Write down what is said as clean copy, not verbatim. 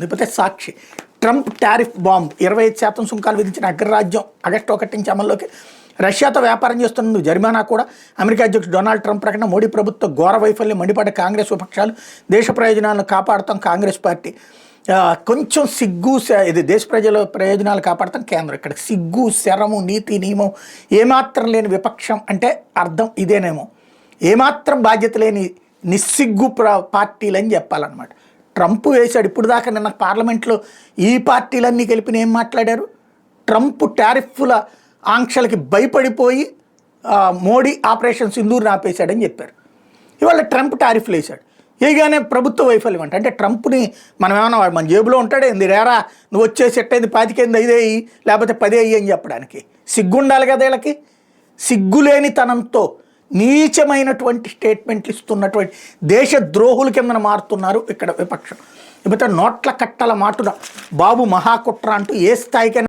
లేకపోతే సాక్షి Trump tariff bomb 25% సుంకాలు విధించిన అగ్రరాజ్యం ఆగస్టు 1 నుంచి అమల్లోకి. రష్యాతో వ్యాపారం చేస్తున్నందుకు జరిమానా కూడా. అమెరికా అధ్యక్షుడు డొనాల్డ్ ట్రంప్ ప్రకటన. మోడీ ప్రభుత్వ ఘోర వైఫల్యం మండిపడ్డ కాంగ్రెస్ విపక్షాలు. దేశ ప్రయోజనాలను కాపాడుతాం కాంగ్రెస్ పార్టీ. కొంచెం సిగ్గు ఇది దేశ ప్రజల ప్రయోజనాలు కాపాడుతాం కేంద్రం. ఇక్కడ సిగ్గు శరము నీతి నియమం ఏమాత్రం లేని విపక్షం అంటే అర్థం ఇదేనేమో. ఏమాత్రం బాధ్యత లేని నిస్సిగ్గు పార్టీలని చెప్పాలన్నమాట. ట్రంప్ వేశాడు. ఇప్పుడు దాకా నిన్న పార్లమెంట్లో ఈ పార్టీలన్నీ కలిపిన ఏం మాట్లాడారు? ట్రంప్ టారిఫ్ల ఆంక్షలకి భయపడిపోయి మోడీ ఆపరేషన్ సింధూర్ని ఆపేశాడని చెప్పారు. ఇవాళ ట్రంప్ టారిఫ్లు వేశాడు. వేయగానే ప్రభుత్వ వైఫల్యం అంటే ట్రంప్ని మనం ఏమన్నా మన జేబులో ఉంటాడే ఏంది రేరా నువ్వు వచ్చేసి ఎట్టయింది 25 5 అయ్యి లేకపోతే 10 అయ్యి అని చెప్పడానికి సిగ్గుండాలి కదా వీళ్ళకి. సిగ్గులేనితనంతో నీచమైనటువంటి స్టేట్మెంట్లు ఇస్తున్నటువంటి దేశ ద్రోహుల కింద మారుతున్నారు ఇక్కడ విపక్షం. లేకపోతే నోట్ల కట్టల మాటున బాబు మహాకుట్ర అంటూ ఏ స్థాయికైనా